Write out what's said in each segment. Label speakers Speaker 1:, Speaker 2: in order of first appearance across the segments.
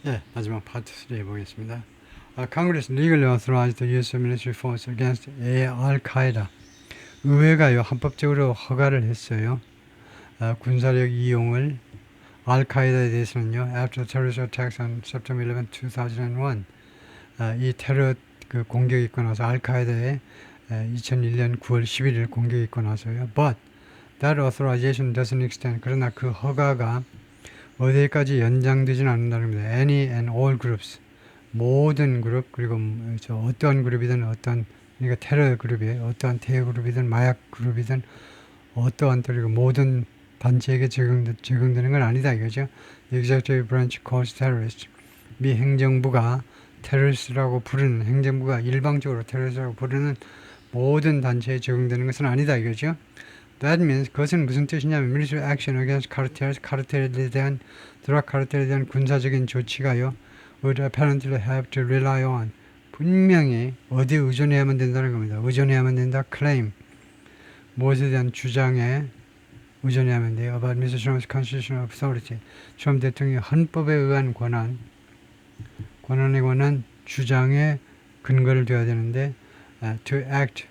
Speaker 1: 네, 마지막 파트 3 해보겠습니다. Congress legally authorized the use of military force against al-Qaeda. 의회가요, 헌법적으로 허가를 했어요. 군사력 이용을 알카에다에 대해서는요. After terrorist attacks on September 11, 2001, 이 테러 그 공격이 있고 나서 알카에다에 2001년 9월 11일 공격이 있고 나서요. But that authorization doesn't extend. 그러나 그 허가가 어디까지 연장되지는 않는다는 겁니다. Any and all groups. 모든 그룹, 그리고 어떠한 그룹이든 그러니까 테러 그룹이에요. 어떠한 테러 그룹이든 마약 그룹이든 어떠한 그리고 모든 단체에게 적용되는 건 아니다 이거죠. The executive branch calls terrorist. 미 행정부가 테러리스트라고 부르는, 행정부가 일방적으로 테러리스트라고 부르는 모든 단체에 적용되는 것은 아니다 이거죠. That means 그것은 무슨 뜻이냐면 military action against cartels, 카르텔에 대한 드락 카르텔에 대한 군사적인 조치가요. would apparently have to rely on 분명히 어디에 의존해야만 된다는 겁니다. 의존해야만 된다. claim 무엇에 대한 주장에 의존해야만 돼요. About Mr. Trump's constitutional authority. 트럼프 대통령의 헌법에 의한 권한에 관한 주장에 근거를 둬야 되는데 to act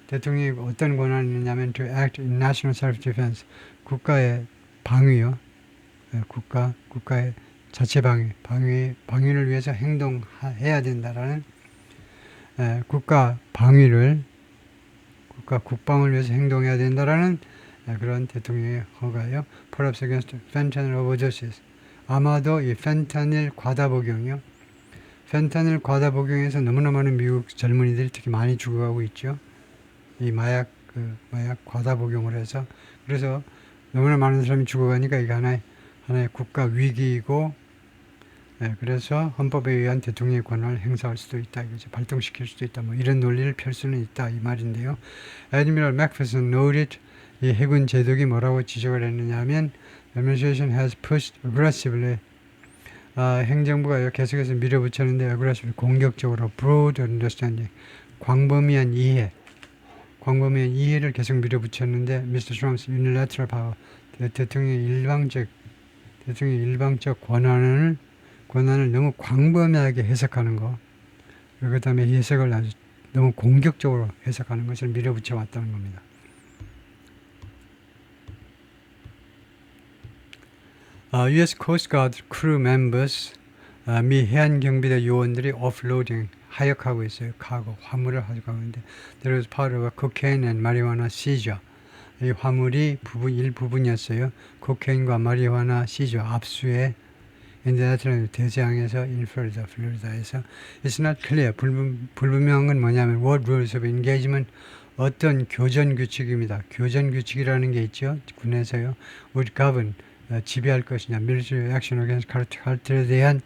Speaker 1: 대통령이 어떤 권한이 있냐면 to act in national self-defense 국가의 방위요. 국가의 자체 방위를 위해서 행동해야 된다라는 국가 국방을 위해서 행동해야 된다라는 그런 대통령의 허가요. Perhaps against fentanyl overdoses. 아마도 이 펜타닐 과다 복용이요. 펜타닐 과다 복용에서 너무나 많은 미국 젊은이들이 특히 많이 죽어가고 있죠. 이 마약 과다 복용을 해서 그래서 너무나 많은 사람이 죽어가니까 이게 하나의 국가 위기이고 그래서 헌법에 의한 대통령의 권한을 행사할 수도 있다. 이거죠. 발동시킬 수도 있다. 뭐 이런 논리를 펼 수는 있다. 이 말인데요. Admiral McPherson noted 이 해군 제독이 뭐라고 지적을 했느냐면 administration has pushed aggressively 행정부가 계속해서 밀어붙였는데 aggressively 공격적으로 broad understanding 광범위한 이해를 계속 밀어붙였는데 Mr. Trump's unilateral power 대통령의 일방적 권한을 너무 광범위하게 해석하는 것 그 다음에 해석을 아주 너무 공격적으로 해석하는 것을 밀어붙여 왔다는 겁니다. U.S. Coast Guard crew members 미 해안경비대 요원들이 offloading 하역하고 있어요. 화물을 가지고 가는데 there was part of a cocaine and marijuana seizure. 이 화물이 일부분이었어요. 코케인과 마리화나 시저 압수에 인디애나트라 대서양에서 in Florida, 플로리다에서 it's not clear 불분명한 건 뭐냐면 what rules of engagement 어떤 교전 규칙입니다. 교전 규칙이라는 게 있죠. 군에서요. would govern 지배할 것이냐 military action against cartel에 대한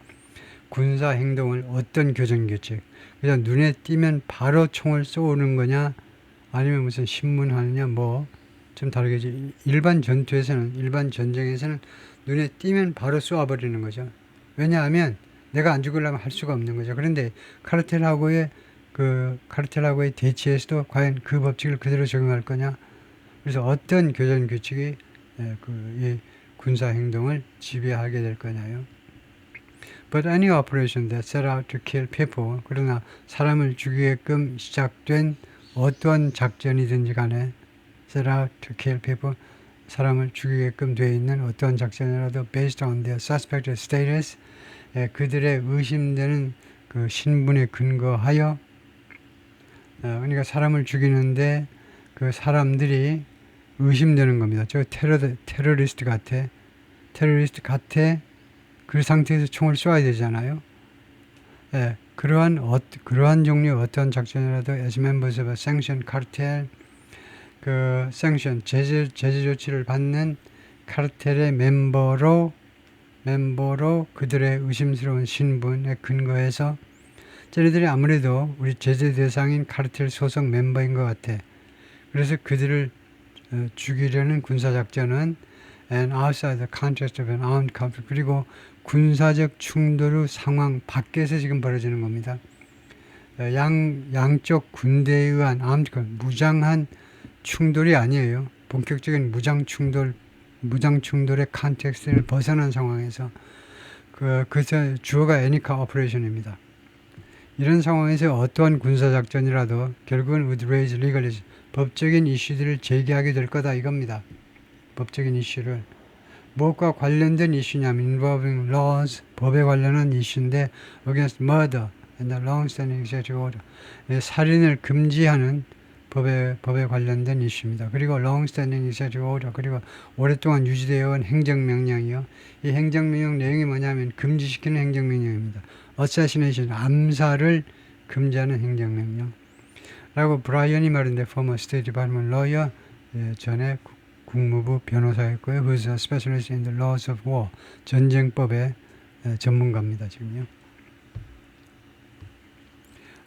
Speaker 1: 군사 행동을 어떤 교전 규칙 그냥 눈에 띄면 바로 총을 쏘는 거냐 아니면 무슨 신문하느냐 뭐 좀 다르겠지. 일반 전쟁에서는 눈에 띄면 바로 쏘아버리는 거죠. 왜냐하면 내가 안 죽으려면 할 수가 없는 거죠. 그런데 카르텔하고의 대치에서도 과연 그 법칙을 그대로 적용할 거냐. 그래서 어떤 교전 규칙이 이 군사 행동을 지배하게 될 거냐요. But any operation that set out to kill people, 그러나 사람을 죽이게끔 시작된 어떠한 작전이든지 간에 set out to kill people, 사람을 죽이게끔 되어 있는 어떠한 작전이라도 based on their suspected status, 그들의 의심되는 그 신분에 근거하여 그러니까 사람을 죽이는데 그 사람들이 의심되는 겁니다. 저 테러리스트 같아. 그 상태에서 총을 쏘아야 되잖아요. 그러한 종류의 어떤 작전이라도 as members of a sanctioned cartel, 제재 조치를 받는 카르텔의 멤버로 그들의 의심스러운 신분에 근거해서 쟤네들이 아무래도 우리 제재 대상인 카르텔 소속 멤버인 것 같아. 그래서 그들을 죽이려는 군사작전은 and outside the context of an armed conflict 그리고 군사적 충돌의 상황 밖에서 지금 벌어지는 겁니다. 양쪽 군대에 의한 무장한 충돌이 아니에요. 본격적인 무장 충돌의 컨텍스트를 벗어난 상황에서 그것의 주어가 any operation입니다. 이런 상황에서 어떠한 군사작전이라도 결국은 would raise legal issues, 법적인 이슈들을 제기하게 될 거다 이겁니다. 법적인 이슈를. 무엇과 관련된 이슈냐면 involving laws, 법에 관련한 이슈인데 against murder and the long-standing executive order, 살인을 금지하는 법에 관련된 이슈입니다. 그리고 long-standing executive order, 그리고 오랫동안 유지되어 온 행정명령이요. 이 행정명령 내용이 뭐냐면 금지시키는 행정명령입니다. assassination, 암살을 금지하는 행정명령. 라고 브라이언이 말했는데 former State Department lawyer, 전에 국무부 변호사였고요. who's a specialist in the laws of war, 전쟁법의 전문가입니다. 지금요.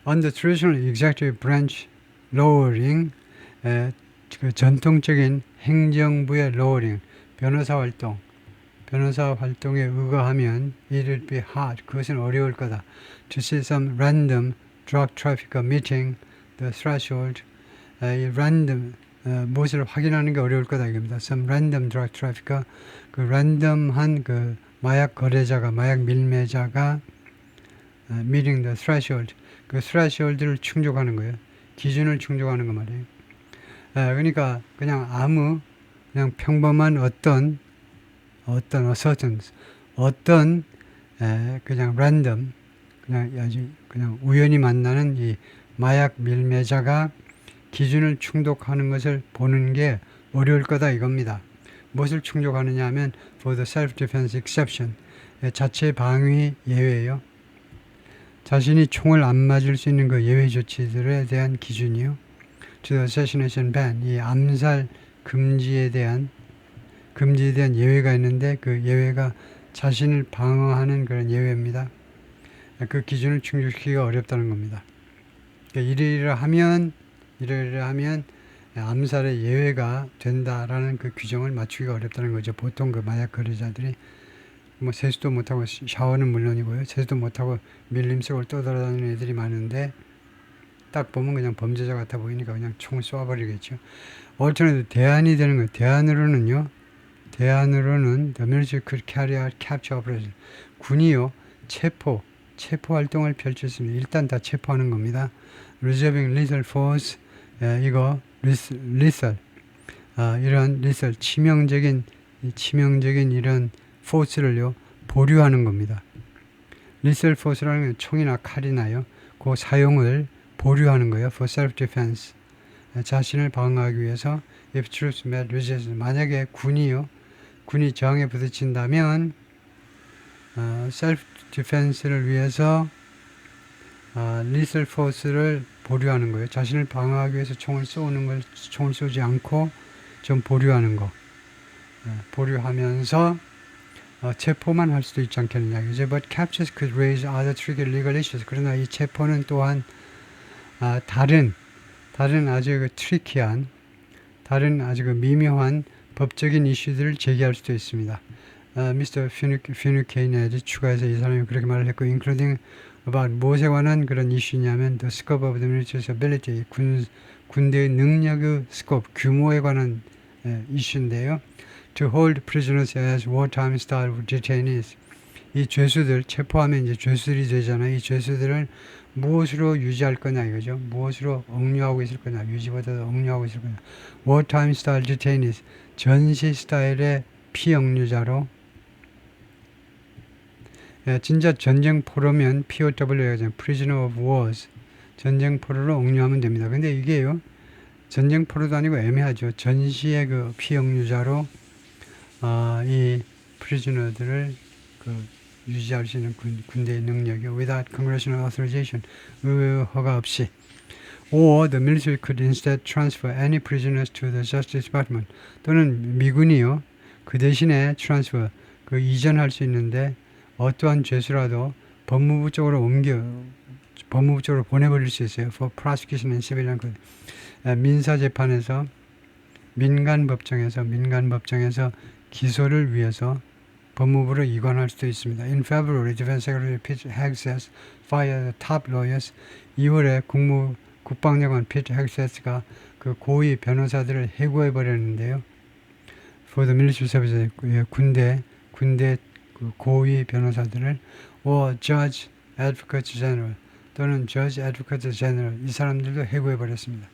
Speaker 1: On the traditional executive branch lowering, 그 전통적인 행정부의 lowering, 변호사 활동에 의거하면 it would be hard, 그것은 어려울 거다. To see some random drug trafficker meeting the threshold, 이 random, 무엇을 확인하는 게 어려울 거다 이겁니다. Some random drug trafficker, 그 랜덤한 그 마약 거래자가, 마약 밀매자가 meeting the threshold, 그 threshold를 충족하는 거예요. 기준을 충족하는 거 말이에요. 그러니까 그냥 그냥 평범한 어떤 assertions, 그냥 random, 그냥 우연히 만나는 이 마약 밀매자가 기준을 충족하는 것을 보는 게 어려울 거다 이겁니다. 무엇을 충족하느냐 하면 for the self-defense exception, 자체 방위 예외예요. 자신이 총을 안 맞을 수 있는 그 예외 조치들에 대한 기준이요. To the assassination ban, 이 암살 금지에 대한 예외가 있는데 그 예외가 자신을 방어하는 그런 예외입니다. 그 기준을 충족시키기가 어렵다는 겁니다. 그러니까 이러이러 하면 암살의 예외가 된다라는 그 규정을 맞추기가 어렵다는 거죠. 보통 그 마약 거래자들이 뭐 세수도 못하고 샤워는 물론이고요. 세수도 못하고 밀림속을 떠돌아다니는 애들이 많은데 딱 보면 그냥 범죄자 같아 보이니까 그냥 총 쏴버리겠죠. 얼터네티브 대안이 되는 거예요. 대안으로는 the military could carry out capture operation. 군이요 체포 활동을 펼칠 수 있습니다. 일단 다 체포하는 겁니다. Reserving lethal force, 이거 lethal, 이런 lethal 치명적인 이런 force를요 보류하는 겁니다. lethal force라는 건 총이나 칼이나요 그 사용을 보류하는 거예요. For self-defense, 자신을 방어하기 위해서. If troops met resistance, 만약에 군이 저항에 부딪힌다면 self-defense를 위해서 lethal force를 보류하는 거예요. 자신을 방어하기 위해서 총을 쏘지 않고 좀 보류하는 거. 보류하면서 체포만 할 수도 있지 않겠느냐. 이제 but captures could raise other tricky legal issues. 그러나 이 체포는 또한 다른 아주 그 트리키한, 다른 아주 그 미묘한 법적인 이슈들을 제기할 수도 있습니다. Mr. Finucane 추가해서 이 사람이 그렇게 말을 했고, including about 무엇에 관한 그런 이슈냐면 the scope of the military's ability, 군대의 능력의 scope, 규모에 관한 이슈인데요. To hold prisoners as wartime style detainees. 이 죄수들, 체포하면 이제 죄수들이 되잖아요. 이 죄수들을 무엇으로 유지할 거냐 이거죠. 무엇으로 억류하고 있을 거냐. 유지보다도 억류하고 있을 거냐. wartime style detainees. 전시 스타일의 피억류자로. 진짜 전쟁 포로면 POW가 prisoner of wars. 전쟁 포로로 억류하면 됩니다. 근데 이게요. 전쟁 포로도 아니고 애매하죠. 전시의 그 피억류자로 이 prisoner들을 유지할 수 있는 군대의 능력이 without congressional authorization, 의회 허가 없이. Or the military could instead transfer any prisoners to the Justice Department. 또는 미군이요. 그 대신에 transfer, 이전할 수 있는데 어떠한 죄수라도 법무부 쪽으로 보내버릴 수 있어요. For prosecution and civilian code. 민사재판에서 민간 법정에서 기소를 위해서 법무부로 이관할 수도 있습니다. In February, Defense Secretary Pete Hegseth fired the top lawyers. 2월에 국방장관 Pete Hegseth가 그 고위 변호사들을 해고해 버렸는데요. For the military service, 군대 그 고위 변호사들을 judge, advocate general 또는 judge, advocate general 이 사람들도 해고해 버렸습니다.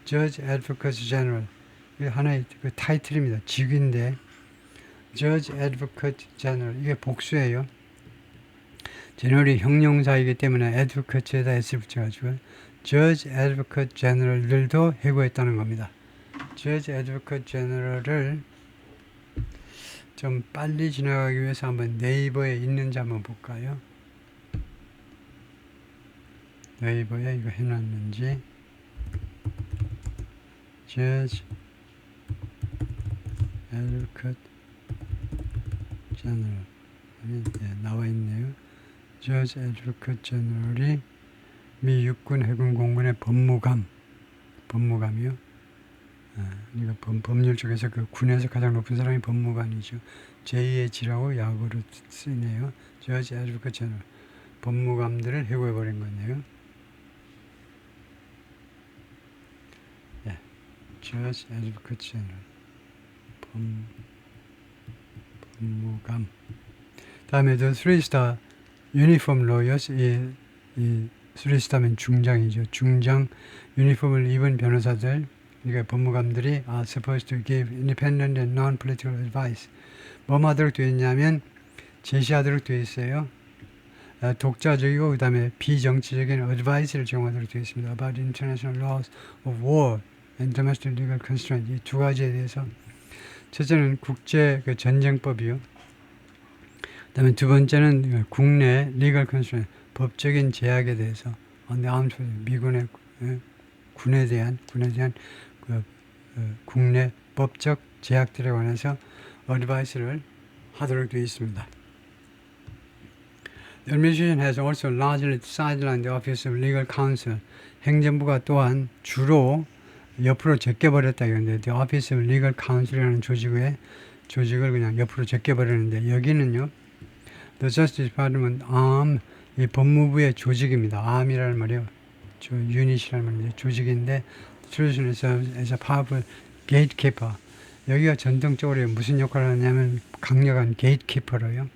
Speaker 1: judge, advocate general 이게 하나의 그 타이틀입니다. 직위인데 judge, advocate general 이게 복수예요. 제너럴이 형용사이기 때문에 advocate에다 s를 붙여가지고 judge, advocate general들도 해고했다는 겁니다. judge, advocate general을 좀 빨리 지나가기 위해서 한번 네이버에 있는지 한번 볼까요? 네이버에 이거 해놨는지 judge, advocate general 네, 나와 있네요. judge, advocate general이 미 육군 해군 공군의 법무감이요. 그러니까 법률 쪽에서 그 군에서 가장 높은 사람이 법무관이죠. 제2의 지라고 약어로 쓰네요. judge, advocate general 법무감들을 해고해버린 거네요. 예, judge, advocate general 법무감. 다음에 the 3-star uniform lawyers 이 3-star면 중장이죠. 중장 유니폼을 입은 변호사들 그러니까 법무감들이 are supposed to give independent and non-political advice. 뭐 하도록 되어 있냐면 제시하도록 되어 있어요. 독자적이고 그 다음에 비정치적인 advice를 제공하도록 되어 있습니다. about international laws of war and domestic legal constraint 이 두 가지에 대해서 첫째는 국제 그 전쟁법이요. 그 다음에 두 번째는 국내 legal constraint 법적인 제약에 대해서 미군의 군에 대한 국내 법적 제약들에 관해서 어드바이스를 하도록 되어 있습니다. The administration has also largely sidelined the Office of Legal Counsel. 행정부가 또한 주로 옆으로 제껴버렸다 이건데 The Office of Legal Counsel이라는 조직을 그냥 옆으로 제껴버렸는데 여기는요 The Justice Department Arm 이 법무부의 조직입니다. Arm이라는 말이요. 유닛이라는 말인데 조직인데 Traditionally serves as a powerful gatekeeper. 여기가 전통적으로 무슨 역할을 하냐면 강력한 gatekeeper로요.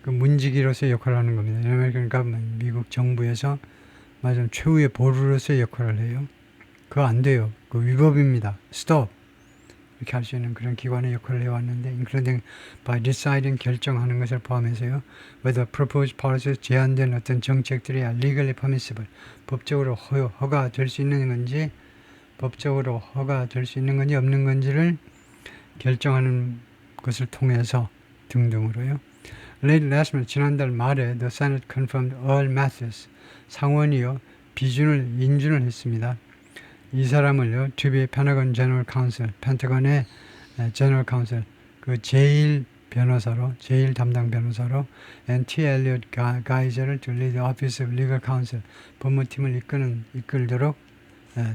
Speaker 1: 그 문지기로서의 역할을 하는 겁니다. American government, 미국 정부에서 맞아 최후의 보루로서의 역할을 해요. 그거 안 돼요. 그 위법입니다. Stop. 이렇게 할 수 있는 그런 기관의 역할을 해왔는데 including by deciding 결정하는 것을 포함해서요. whether proposed policies 제안된 어떤 정책들이 are legally permissible 법적으로 허가될 수 있는 건지 없는 건지를 결정하는 것을 통해서 등등으로요. Late last month 지난달 말에 the Senate confirmed Earl Matthews 상원이요 인준을 했습니다. 이 사람을요, to be Pentagon General Counsel, 펜타곤의 General Counsel, 그 제일 담당 변호사로, and T. Elliot Geiser를 to lead the Office of Legal Counsel, 법무팀을 이끌도록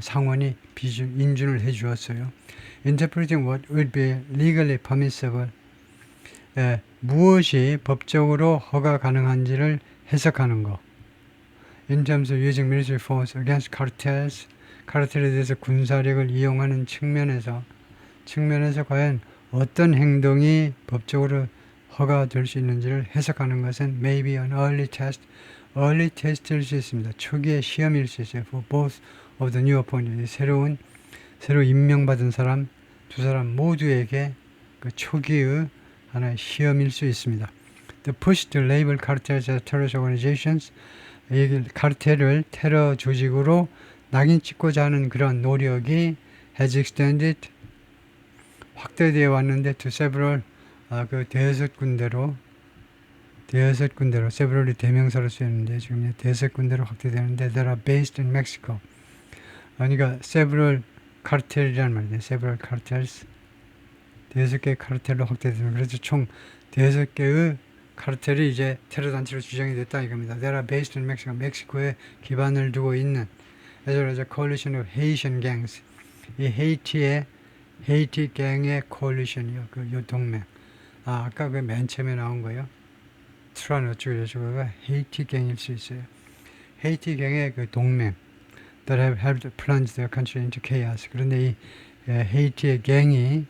Speaker 1: 상원이 인준을 해주었어요. Interpreting what would be legally permissible, 무엇이 법적으로 허가 가능한지를 해석하는 거. In terms of using military force against cartels, 카르텔에 대해서 군사력을 이용하는 측면에서 과연 어떤 행동이 법적으로 허가될 수 있는지를 해석하는 것은 maybe an early test일 수 있습니다. 초기의 시험일 수 있어요. For both of the new appointees, 새로 임명받은 사람, 두 사람 모두에게 그 초기의 하나의 시험일 수 있습니다. The push to label cartels as terrorist organizations, 이 카르텔을 테러 조직으로 낙인 찍고자 하는 그런 노력이 has extended 확대되어 왔는데 to several 그 대여섯 군데로 several이 대명사로 쓰였는데 지금 대여섯 군데로 확대되는데 that are based in Mexico. 그러니까 several cartel이라는 말이에요. several cartels 대여섯 개의 카르텔로 확대되면 그래서 총 대여섯 개의 카르텔이 이제 테러 단체로 지정이 됐다 이겁니다. That are based in Mexico. 멕시코에 기반을 두고 있는 as well as a coalition of Haitian gangs. 이 헤이티 갱의 coalition이요. 요 동맹. 아까 그 맨 처음에 나온 거요. 트란 어쩌고 저쩌고가 헤이티 갱일 수 있어요. 헤이티 갱의 그 동맹. that have helped plunge their country into chaos. 그런데 이 헤이티의 갱이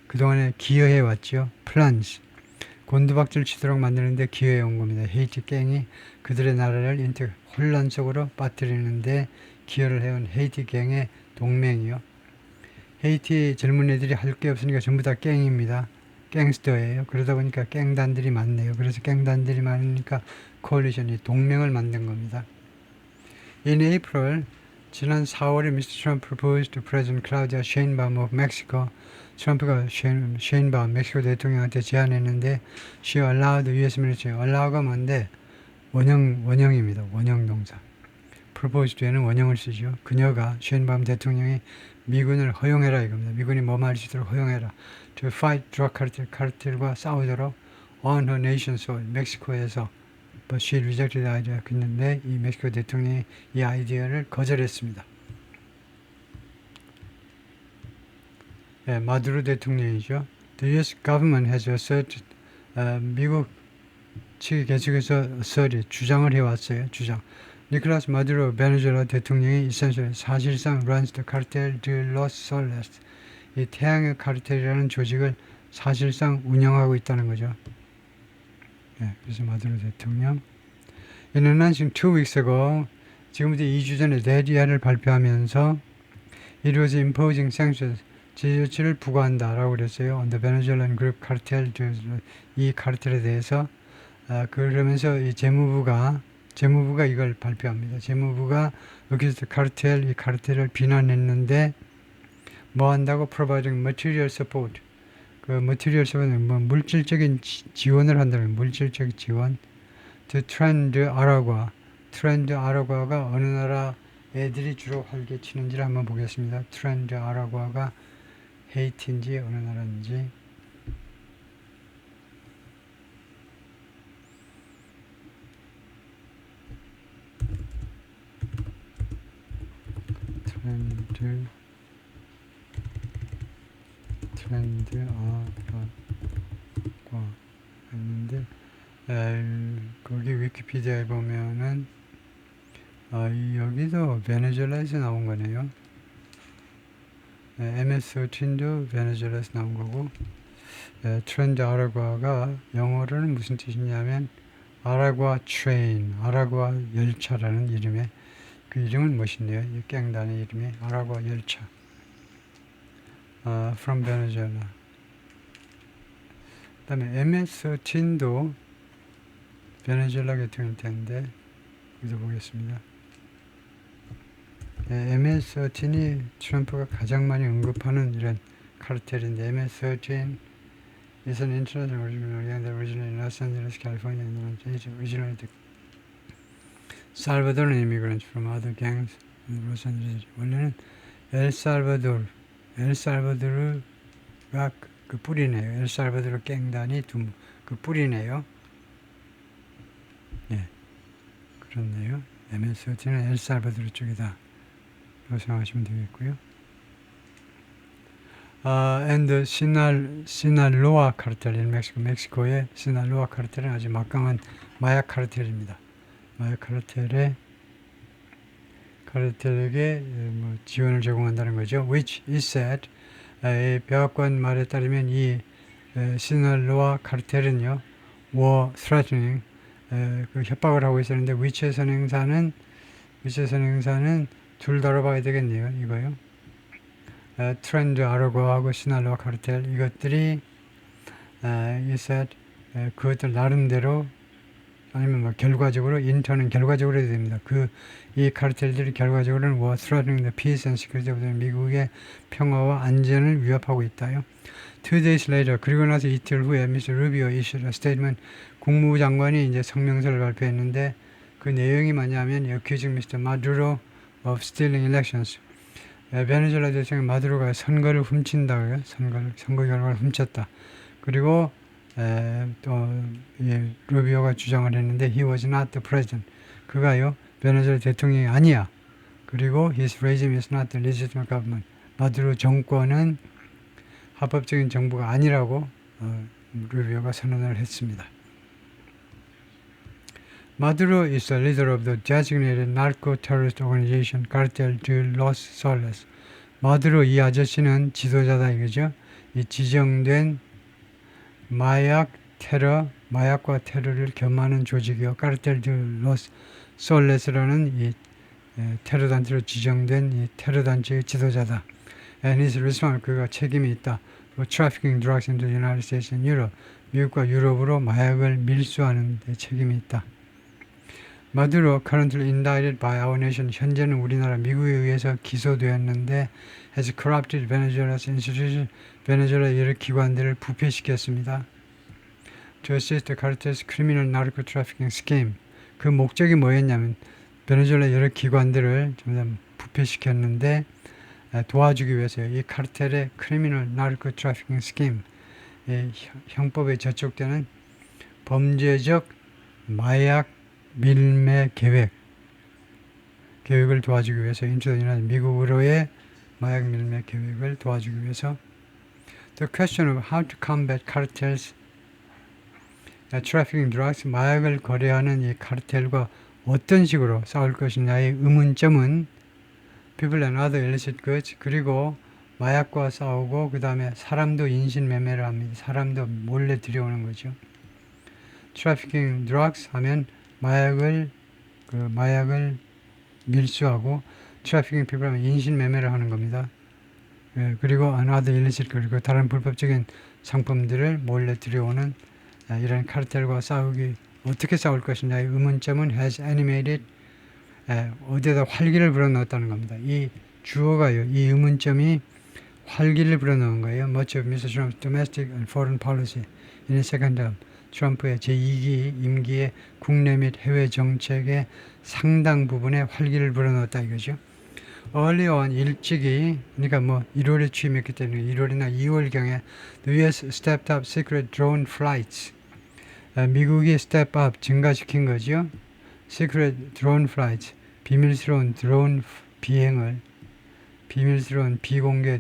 Speaker 1: 그동안에 기여해 왔죠. plunge. 곤두박질 치도록 만드는데 기여해온 겁니다. 헤이티 갱이 그들의 나라를 혼란 속으로 빠뜨리는데 기여를 해온 헤이티 갱의 동맹이요. 헤이티 젊은 애들이 할 게 없으니까 전부 다 갱입니다. 갱스터예요. 그러다 보니까 갱단들이 많네요. 그래서 갱단들이 많으니까 코얼리션이 동맹을 만든 겁니다. In April, 지난 4월에 Mr. Trump proposed to President Claudia Sheinbaum of Mexico. 트럼프가 셰인바움 멕시코 대통령한테 제안했는데 she allowed the U.S. military. allow가 뭔데 원형입니다. 원형 동사. proposed에는 원형을 쓰죠. 그녀가 셰인바움 대통령이 미군을 허용해라 이겁니다. 미군이 뭐 할 수 있도록 허용해라. to fight drug cartel, 카르텔과 싸우도록 on her nation soil, 멕시코에서. but she rejected the idea. 그런데 이 멕시코 대통령이 이 아이디어를 거절했습니다. 예, 마두로 대통령이죠. The U.S. government has asserted, 미국 측이 계속해서 주장을 해왔어요. 니콜라스 마두로 베네수엘라 대통령이 사실상 runs the cartel de los soles, 이 태양의 카르텔이라는 조직을 사실상 운영하고 있다는 거죠. 예, 그래서 마두로 대통령. In announcing 2 weeks ago, 지금부터 2주 전에 대리안을 발표하면서 it was imposing sanctions, 제조치를 부과한다라고 그랬어요. On the Venezuelan group cartel, 이 카르텔에 대해서. 그러면서 이 재무부가 이걸 발표합니다. 재무부가 여기서 이 카르텔을 비난했는데 뭐 한다고 providing material support. 그 material support는 뭐 물질적인 지원을 한다는 물질적 지원. to trend 아라과. 트렌드 아라과가 어느 나라 애들이 주로 활개치는지를 한번 보겠습니다. 트렌드 아라과가 헤이티인지 어느 나라인지. 트렌드 아라과 했는데 거기 위키피디아에 보면은 여기도 베네수엘라에서 나온 거네요. MS-13도 베네수엘라에서 나온 거고, 트렌드 아라과가 영어로는 무슨 뜻이냐면 아라과 트레인, 아라과 열차라는 이름의 그 이름은 멋있네요. 이 갱단의 이름이 아라과 열차. from Venezuela. 그 다음에 MS-13도 베네수엘라 계통일 텐데 여기서 보겠습니다. MS-13이 트럼프가 가장 많이 언급하는 이런 카르텔인데 MS-13 is an international originally in Los Angeles, California, and originally the Salvadoran immigrants from other gangs in Los Angeles. 원래는 엘살바도르가 그 뿌리네요. 엘살바도르 갱단이 그 뿌리네요. 예, 그렇네요. MS-13은 엘살바도르 쪽이다. 생각하시면 되겠고요. And 시날로아 카르텔 in 멕시코의 시날로아 카르텔은 아주 막강한 마약 카르텔입니다. 마약 카르텔에게 지원을 제공한다는 거죠. Which is said, 백악관 말에 따르면 이 시날로아 카르텔은요, war threatening, 그 협박을 하고 있었는데 위치의 선행사는 둘 다뤄봐야 되겠네요. 이거요. 트렌드 아라과하고 시날로아 카르텔 이것들이 그것들 나름대로 아니면 뭐 결과적으로 인턴은 결과적으로 해야 됩니다. 이 카르텔들이 결과적으로는 war threatening the peace and security, 미국의 평화와 안전을 위협하고 있다요. 2 days later, 그리고 나서 이틀 후에 Mr. Rubio issued a statement. 국무부 장관이 이제 성명서를 발표했는데 그 내용이 뭐냐면 accusing Mr. Maduro of stealing elections. 베네수엘라 대통령 마두로가 선거를 훔친다고요. 선거 결과를 훔쳤다. 그리고 또 루비오가 주장을 했는데 he was not the president. 그가요 베네수엘라 대통령이 아니야. 그리고 his regime is not the legitimate government. 마두로 정권은 합법적인 정부가 아니라고 루비오가 선언을 했습니다. Maduro is the leader of the designated narco-terrorist organization Cartel de los Soles. 마두로 이 아저씨는 지도자다 이거죠. 이 지정된 마약 테러, 마약과 테러를 겸하는 조직이요. 카르텔 드 로스 솔레스라는 이 테러 단체로 지정된 이 테러 단체의 지도자다. And his response, 그가 책임이 있다. For trafficking drugs into the United States and Europe. 미국과 유럽으로 마약을 밀수하는 데 책임이 있다. 마두로 currently indicted by our nation. 현재는 우리나라 미국에 의해서 기소되었는데 has corrupted Venezuela's institutions. 베네수엘라 여러 기관들을 부패시켰습니다. To assist the cartel's criminal narco trafficking scheme. 그 목적이 뭐였냐면 베네수엘라 여러 기관들을 점점 부패시켰는데 도와주기 위해서요. 이 카르텔의 criminal narco trafficking scheme, 형법에 저촉되는 범죄적 마약 밀매 계획을 도와주기 위해서 인troduce 미국으로의 마약 밀매 계획을 도와주기 위해서 The question of how to combat cartels trafficking drugs, 마약을 거래하는 이 카르텔과 어떤 식으로 싸울 것이냐의 의문점은 people and other illicit goods, 그리고 마약과 싸우고 그 다음에 사람도 인신매매를 합니다. 사람도 몰래 들여오는 거죠. trafficking drugs 하면 마약을 밀수하고 trafficking people 하면 인신매매를 하는 겁니다. 그리고 another illicit, 그리고 다른 불법적인 상품들을 몰래 들여오는 이런 카르텔과 어떻게 싸울 것이냐의 의문점은 has animated, 어디에다 활기를 불어넣었다는 겁니다. 이 주어가요, 이 의문점이 활기를 불어넣은 거예요. Much of Mr. Trump's domestic and foreign policy in his second term. 트럼프의 제2기 임기의 국내 및 해외 정책의 상당 부분에 활기를 불어넣었다 이거죠. Early on, 일찍이, 그러니까 1월에 취임했기 때문에 1월이나 2월경에 the US stepped up secret drone flights. 미국이 step up, 증가시킨 거죠. secret drone flights, 비밀스러운 드론 비행을, 비밀스러운 비공개